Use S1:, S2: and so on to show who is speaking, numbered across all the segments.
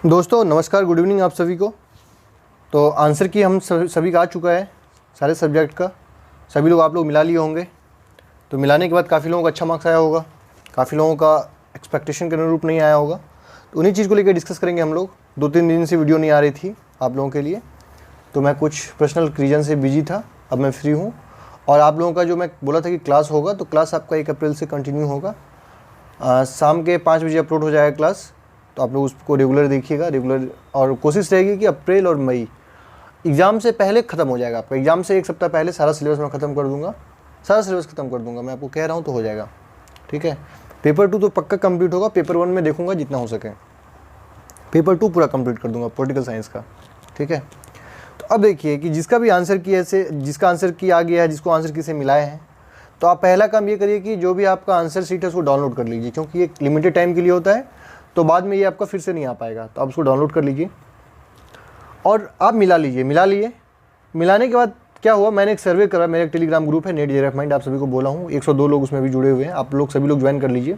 S1: दोस्तों नमस्कार, good evening आप सभी को। तो आंसर की हम सभी का आ चुका है सारे सब्जेक्ट का। सभी लोग आप लोग मिला लिए होंगे। तो मिलाने के बाद काफ़ी लोगों का अच्छा मार्क्स आया होगा, काफ़ी लोगों का एक्सपेक्टेशन के अनुरूप नहीं आया होगा। तो उन्हीं चीज़ को लेकर डिस्कस करेंगे हम लोग। 2-3 दिन से वीडियो नहीं आ रही थी आप लोगों के लिए, तो मैं कुछ पर्सनल रीज़न से बिजी था। अब मैं फ्री हूँ और आप लोगों का जो मैं बोला था कि क्लास होगा, तो क्लास आपका 1 अप्रैल से कंटिन्यू होगा। शाम के 5 बजे अपलोड हो जाएगा क्लास। तो आप लोग उसको रेगुलर देखिएगा, रेगुलर। और कोशिश रहेगी कि अप्रैल और मई एग्ज़ाम से पहले ख़त्म हो जाएगा आपका। एग्ज़ाम से 1 सप्ताह पहले सारा सिलेबस मैं ख़त्म कर दूंगा, सारा सिलेबस ख़त्म कर दूंगा। मैं आपको कह रहा हूँ तो हो जाएगा, ठीक है। पेपर 2 तो पक्का कंप्लीट होगा। पेपर 1 में देखूंगा जितना हो सके। पेपर 2 पूरा कंप्लीट कर दूंगा पॉलिटिकल साइंस का, ठीक है। तो अब देखिए कि जिसका भी आंसर की ऐसे जिसका आंसर की आ गया है, जिसको आंसर की से मिलाए हैं, तो आप पहला काम ये करिए कि जो भी आपका आंसर शीट है उसको डाउनलोड कर लीजिए, क्योंकि ये लिमिटेड टाइम के लिए होता है। तो बाद में ये आपका फिर से नहीं आ पाएगा। तो आप उसको डाउनलोड कर लीजिए और आप मिला लीजिए। मिला लिए, मिलाने के बाद क्या हुआ, मैंने एक सर्वे करा। मेरा एक टेलीग्राम ग्रुप है, नेट जेआरएफ माइंड, आप सभी को बोला हूँ। 102 लोग उसमें भी जुड़े हुए हैं। आप लोग सभी लोग ज्वाइन कर लीजिए।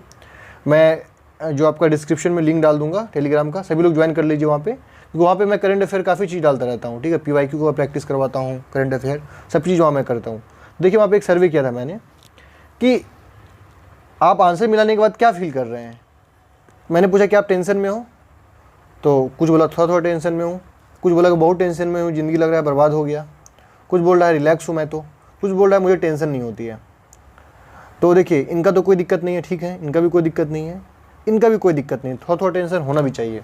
S1: मैं जो आपका डिस्क्रिप्शन में लिंक डाल दूंगा टेलीग्राम का, सभी लोग ज्वाइन कर लीजिए वहाँ पे, क्योंकि वहाँ पे मैं करंट अफेयर काफ़ी चीज़ डालता रहता हूँ, ठीक है। PYQ को प्रैक्टिस करवाता हूँ, करंट अफेयर सब चीज़ वहाँ मैं करता हूँ। देखिए वहाँ पर एक सर्वे किया था मैंने कि आप आंसर मिलाने के बाद क्या फील कर रहे हैं। मैंने पूछा कि आप टेंशन में हो, तो कुछ बोला थोड़ा थोड़ा टेंशन में हूँ, कुछ बोला कि बहुत टेंशन में हूँ, ज़िंदगी लग रहा है बर्बाद हो गया, कुछ बोल रहा है रिलैक्स हूँ मैं, तो कुछ बोल रहा है मुझे टेंशन नहीं होती है। तो देखिए इनका तो कोई दिक्कत नहीं है, ठीक है, इनका भी कोई दिक्कत नहीं है, इनका भी कोई दिक्कत नहीं है। थोड़ा थोड़ा टेंशन होना भी चाहिए।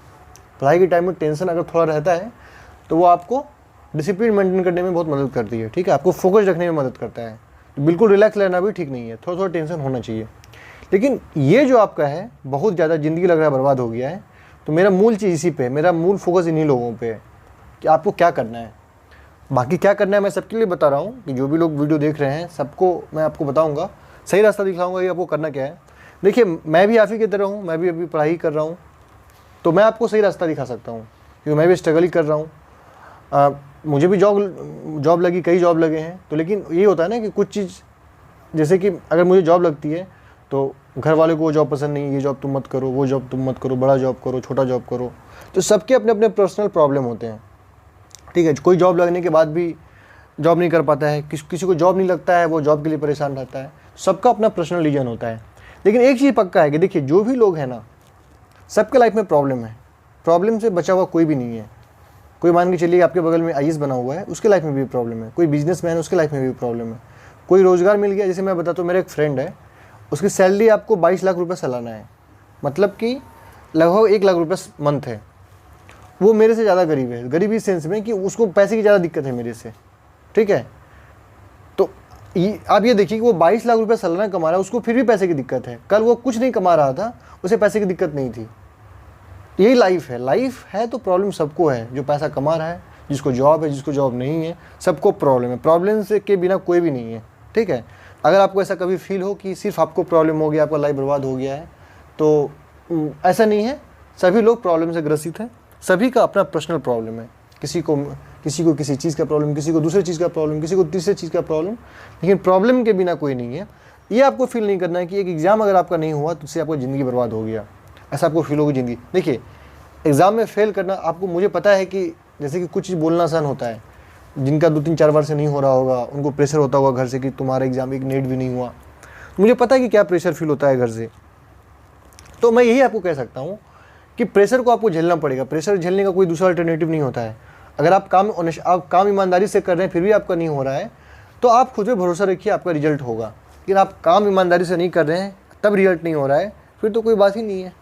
S1: पढ़ाई के टाइम में टेंशन अगर थोड़ा रहता है तो वो आपको डिसिप्लिन मेंटेन करने में बहुत मदद करती है, ठीक है, आपको फोकस रखने में मदद करता है। तो बिल्कुल रिलैक्स रहना भी ठीक नहीं है, थोड़ा थोड़ा टेंशन होना चाहिए। लेकिन ये जो आपका है बहुत ज़्यादा ज़िंदगी लग रहा है बर्बाद हो गया है, तो मेरा मूल चीज़ इसी पे है, मेरा मूल फोकस इन्हीं लोगों पे है कि आपको क्या करना है। बाकी क्या करना है मैं सबके लिए बता रहा हूँ कि जो भी लोग वीडियो देख रहे हैं सबको मैं आपको बताऊँगा, सही रास्ता दिखाऊँगा कि आपको करना क्या है। देखिए मैं भी आप ही की तरह हूँ, मैं भी अभी पढ़ाई कर रहा हूँ, तो मैं आपको सही रास्ता दिखा सकता हूँ, क्योंकि मैं भी स्ट्रगल ही कर रहा हूँ। मुझे भी जॉब लगी, कई जॉब लगे हैं। तो लेकिन ये होता है ना कि कुछ चीज़, जैसे कि अगर मुझे जॉब लगती है तो घर वाले को वो जॉब पसंद नहीं है, ये जॉब तुम मत करो, वो जॉब तुम मत करो, बड़ा जॉब करो, छोटा जॉब करो। तो सबके अपने अपने पर्सनल प्रॉब्लम होते हैं, ठीक है। कोई जॉब लगने के बाद भी जॉब नहीं कर पाता है, किसी को जॉब नहीं लगता है, वो जॉब के लिए परेशान रहता है। सबका अपना पर्सनल रीजन होता है। लेकिन एक चीज़ पक्का है कि देखिए जो भी लोग हैं ना, सबके लाइफ में प्रॉब्लम है। प्रॉब्लम से बचा हुआ कोई भी नहीं है। कोई मान के चलिए आपके बगल में IAS बना हुआ है, उसके लाइफ में भी प्रॉब्लम है। कोई बिजनेसमैन है, उसके लाइफ में भी प्रॉब्लम है। कोई रोज़गार मिल गया, जैसे मैं बताता हूँ, मेरा एक फ्रेंड है, उसकी सैलरी आपको 22 लाख रुपये सालाना है, मतलब कि लगभग 1 लाख रुपये मंथ है। वो मेरे से ज़्यादा गरीब है, गरीबी इस सेंस में कि उसको पैसे की ज़्यादा दिक्कत है मेरे से, ठीक है। तो आप ये देखिए कि वो 22 लाख रुपये सालाना कमा रहा है, उसको फिर भी पैसे की दिक्कत है। कल वो कुछ नहीं कमा रहा था, उसे पैसे की दिक्कत नहीं थी। यही लाइफ है। लाइफ है तो प्रॉब्लम सबको है, जो पैसा कमा रहा है, जिसको जॉब है, जिसको जॉब नहीं है, सबको प्रॉब्लम है। प्रॉब्लम से के बिना कोई भी नहीं है, ठीक है। अगर आपको ऐसा कभी फील हो कि सिर्फ आपको प्रॉब्लम हो गया, आपका लाइफ बर्बाद हो गया है, तो ऐसा नहीं है। सभी लोग प्रॉब्लम से ग्रसित हैं, सभी का अपना पर्सनल प्रॉब्लम है। किसी को किसी चीज़ का प्रॉब्लम, किसी को दूसरे चीज़ का प्रॉब्लम, किसी को तीसरे चीज़ का प्रॉब्लम, लेकिन प्रॉब्लम के बिना कोई नहीं है। ये आपको फील नहीं करना है कि एक एग्ज़ाम अगर आपका नहीं हुआ तो उससे आपको ज़िंदगी बर्बाद हो गया, ऐसा आपको फील होगी ज़िंदगी। देखिए एग्ज़ाम में फेल करना, आपको, मुझे पता है कि जैसे कि कुछ चीज़ बोलना आसान होता है, जिनका 2-3-4 बार से नहीं हो रहा होगा उनको प्रेशर होता होगा घर से कि तुम्हारा एग्ज़ाम एक नेट भी नहीं हुआ। मुझे पता है कि क्या प्रेशर फील होता है घर से। तो मैं यही आपको कह सकता हूँ कि प्रेशर को आपको झेलना पड़ेगा। प्रेशर झेलने का कोई दूसरा अल्टरनेटिव नहीं होता है। अगर आप काम ईमानदारी से कर रहे हैं फिर भी आपका नहीं हो रहा है, तो आप खुद पे भरोसा रखिए, आपका रिजल्ट होगा। लेकिन आप काम ईमानदारी से नहीं कर रहे हैं तब रिजल्ट नहीं हो रहा है, फिर तो कोई बात ही नहीं है।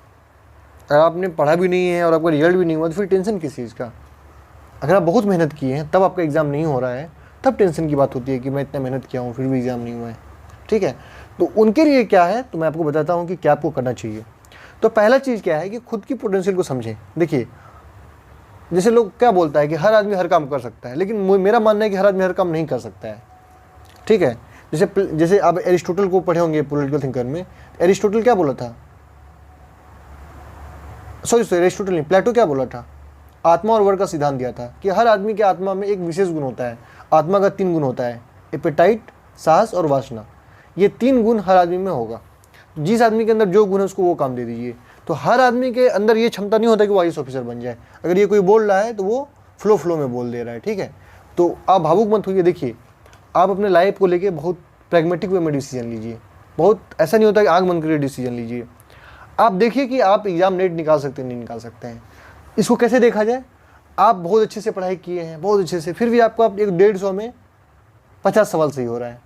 S1: अगर आपने पढ़ा भी नहीं है और आपका रिजल्ट भी नहीं हुआ तो फिर टेंशन किस चीज़ का। अगर आप बहुत मेहनत किए हैं तब आपका एग्ज़ाम नहीं हो रहा है, तब टेंशन की बात होती है कि मैं इतना मेहनत किया हूँ फिर भी एग्ज़ाम नहीं हुआ है, ठीक है। तो उनके लिए क्या है, तो मैं आपको बताता हूँ कि क्या आपको करना चाहिए। तो पहला चीज़ क्या है कि खुद की पोटेंशियल को समझें। देखिए जैसे लोग क्या बोलता है कि हर आदमी हर काम कर सकता है, लेकिन मेरा मानना है कि हर आदमी हर काम नहीं कर सकता है, ठीक है। जैसे आप एरिस्टोटल को पढ़े होंगे पॉलिटिकल थिंकर में। एरिस्टोटल क्या बोला था, सॉरी एरिस्टोटल नहीं, प्लेटो क्या बोला था, आत्मा और वर्ग का सिद्धांत दिया था कि हर आदमी के आत्मा में एक विशेष गुण होता है। आत्मा का 3 गुण होता है, एपेटाइट, साहस और वासना। ये 3 गुण हर आदमी में होगा। जिस आदमी के अंदर जो गुण है उसको वो काम दे दीजिए। तो हर आदमी के अंदर ये क्षमता नहीं होता कि वो IAS ऑफिसर बन जाए। अगर ये कोई बोल रहा है तो वो फ्लो में बोल दे रहा है, ठीक है। तो आप भावुक मत होइए। देखिए, आप अपने लाइफ को लेके बहुत प्रैग्मेटिक वे में डिसीजन लीजिए। बहुत ऐसा नहीं होता कि आंख बंद करके डिसीजन लीजिए। आप देखिए कि आप एग्ज़ाम नेट निकाल सकते हैं नहीं निकाल सकते हैं। इसको कैसे देखा जाए? आप बहुत अच्छे से पढ़ाई किए हैं, बहुत अच्छे से, फिर भी आपको आप 150 में 50 सवाल सही हो रहा है।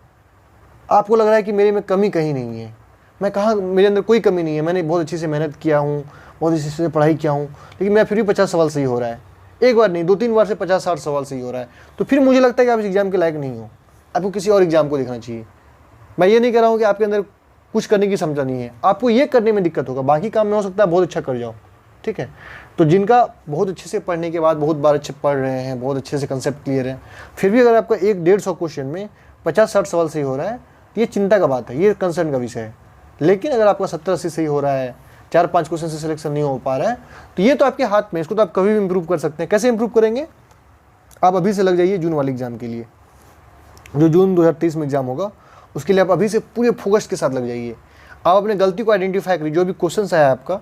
S1: आपको लग रहा है कि मेरे में कमी कहीं नहीं है, मैं कहाँ, मेरे अंदर कोई कमी नहीं है, मैंने बहुत अच्छे से मेहनत किया हूँ, बहुत अच्छे से पढ़ाई किया हूँ, लेकिन मैं फिर भी 50 सवाल सही हो रहा है। एक बार नहीं, 2-3 बार से 50-60 सवाल सही हो रहा है। तो फिर मुझे लगता है कि आप इस एग्ज़ाम के लायक नहीं हो, आपको किसी और एग्ज़ाम को देखना चाहिए। मैं ये नहीं कह रहा हूँ कि आपके अंदर कुछ करने की क्षमता नहीं है, आपको ये करने में दिक्कत होगा, बाकी काम में हो सकता है बहुत अच्छा कर जाओ, ठीक है। तो जिनका बहुत अच्छे से पढ़ने के बाद बहुत बार अच्छे पढ़ रहे हैं, बहुत अच्छे से कंसेप्ट क्लियर है, फिर भी अगर आपका 100-150 क्वेश्चन में 50-60 सवाल सही हो रहा है, तो ये चिंता का बात है, ये कंसर्न का विषय है। लेकिन अगर आपका 70-80 सही हो रहा है, 4-5 क्वेश्चन से सिलेक्शन नहीं हो पा रहा है, तो ये तो आपके हाथ में, इसको तो आप कभी भी इंप्रूव कर सकते हैं। कैसे इंप्रूव करेंगे? आप अभी से लग जाइए जून वाले एग्ज़ाम के लिए, जो जून 2023 में एग्ज़ाम होगा, उसके लिए आप अभी से पूरे फोकस के साथ लग जाइए। आप अपने गलती को आइडेंटिफाई करिए, जो भी क्वेश्चन आया आपका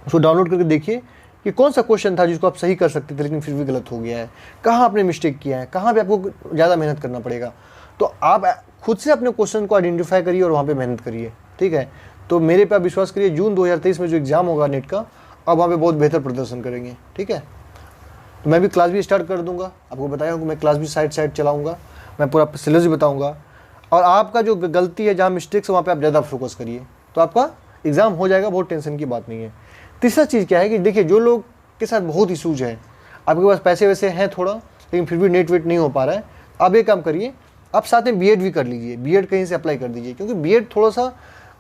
S1: उसको डाउनलोड करके देखिए कि कौन सा क्वेश्चन था जिसको आप सही कर सकते थे लेकिन फिर भी गलत हो गया है, कहाँ आपने मिस्टेक किया है, कहाँ पे आपको ज़्यादा मेहनत करना पड़ेगा। तो आप खुद से अपने क्वेश्चन को आइडेंटिफाई करिए और वहाँ पे मेहनत करिए, ठीक है। तो मेरे पे आप विश्वास करिए, जून 2023 में जो एग्ज़ाम होगा नेट का, आप वहाँ पे बहुत बेहतर प्रदर्शन करेंगे, ठीक है। तो मैं भी क्लास भी स्टार्ट कर दूँगा, आपको बताया हूँ कि मैं क्लास भी साइड चलाऊँगा, मैं पूरा सिलेबस भी बताऊँगा। और आपका जो गलती है, जहाँ मिस्टेक्स है, वहाँ पे आप ज़्यादा फोकस करिए, तो आपका एग्ज़ाम हो जाएगा, बहुत टेंशन की बात नहीं है। तीसरा चीज़ क्या है कि देखिए, जो लोग के साथ बहुत इशूज है, आपके पास पैसे वैसे हैं थोड़ा, लेकिन फिर भी नेट वेट नहीं हो पा रहा है, आप एक काम करिए, आप साथ में बीएड भी कर लीजिए, बीएड कहीं से अप्लाई कर दीजिए, क्योंकि बीएड थोड़ा सा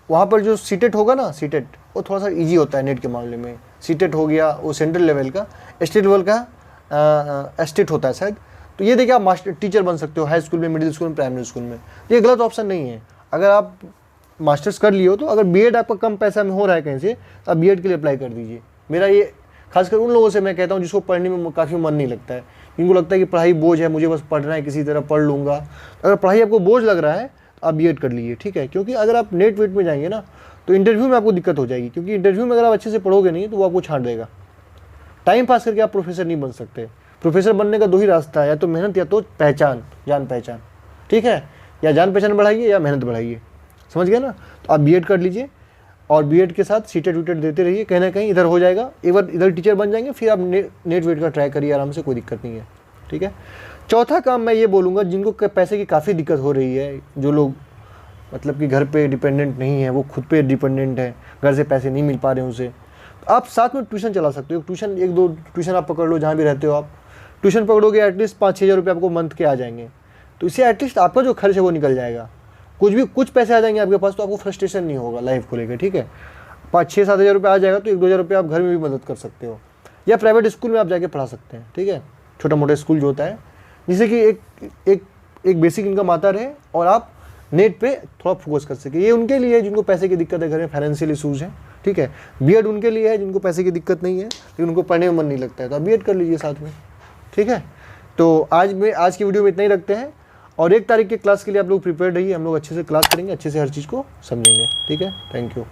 S1: वहाँ पर जो सीटेट होगा ना, सीटेट वो थोड़ा सा ईजी होता है नेट के मामले में। सीटेट हो गया वो सेंट्रल लेवल का, स्टेट लेवल का स्टेट होता है शायद। तो ये देखिए, आप मास्टर टीचर बन सकते हो हाई स्कूल में, मिडिल स्कूल में, प्राइमरी स्कूल में। ये गलत ऑप्शन नहीं है। अगर आप मास्टर्स कर लिए हो, तो अगर बीएड आपका कम पैसा में हो रहा है कहीं से, तो आप बीएड के लिए अप्लाई कर दीजिए। मेरा ये खासकर उन लोगों से मैं कहता हूँ जिसको पढ़ने में काफ़ी मन नहीं लगता है, जिनको लगता है कि पढ़ाई बोझ है, मुझे बस पढ़ना है, किसी तरह पढ़ लूँगा। अगर पढ़ाई आपको बोझ लग रहा है तो आप बीएड कर लीजिए, ठीक है। क्योंकि अगर आप नेट वेट में जाएंगे ना, तो इंटरव्यू में आपको दिक्कत हो जाएगी, क्योंकि इंटरव्यू में अगर आप अच्छे से पढ़ोगे नहीं तो वो आपको छांट देगा। टाइम पास करके आप प्रोफेसर नहीं बन सकते। प्रोफेसर बनने का 2 ही रास्ता है, या तो मेहनत या तो पहचान, जान पहचान, ठीक है। या जान पहचान बढ़ाइए या मेहनत बढ़ाइए, समझ गए ना। तो आप बीएड कर लीजिए और बीएड के साथ सीटेट वीटेट देते रहिए, कहीं ना कहीं इधर हो जाएगा। एक बार इधर टीचर बन जाएंगे, फिर आप नेट वेट का ट्राई करिए आराम से, कोई दिक्कत नहीं है, ठीक है। चौथा काम मैं ये बोलूँगा, जिनको पैसे की काफ़ी दिक्कत हो रही है, जो लोग मतलब कि घर पे डिपेंडेंट नहीं है, वो खुद पे डिपेंडेंट है, घर से पैसे नहीं मिल पा रहे हैं उसे, तो आप साथ में ट्यूशन चला सकते हो। ट्यूशन 1-2 ट्यूशन आप पकड़ लो, जहाँ भी रहते हो आप ट्यूशन पकड़ोगे, एटलीस्ट 5-6 हज़ार रुपये आपको मंथ के आ जाएंगे। तो इससे एटलीस्ट आपका जो खर्च है वो निकल जाएगा, कुछ पैसे आ जाएंगे आपके पास, तो आपको फ्रस्ट्रेशन नहीं होगा लाइफ को लेकर, ठीक है। 5-6-7 हज़ार रुपये आ जाएगा, तो 1-2 हज़ार रुपये आप घर में भी मदद कर सकते हो, या प्राइवेट स्कूल में आप जाके पढ़ा सकते हैं, ठीक है। छोटा मोटा स्कूल जो होता है, जिससे कि एक बेसिक इनकम आता रहे और आप नेट पे थोड़ा फोकस कर सके। ये उनके लिए है जिनको पैसे की दिक्कत है, घर में फाइनेंशियल इशूज़ हैं, ठीक है। बीएड उनके लिए है जिनको पैसे की दिक्कत नहीं है लेकिन उनको पढ़ने में मन नहीं लगता है, तो आप बीएड कर लीजिए साथ में, ठीक है। तो आज की वीडियो में इतना ही रखते हैं, और 1 तारीख के क्लास के लिए आप लोग प्रिपेयर रहिए। हम लोग अच्छे से क्लास करेंगे, अच्छे से हर चीज़ को समझेंगे, ठीक है। Thank you.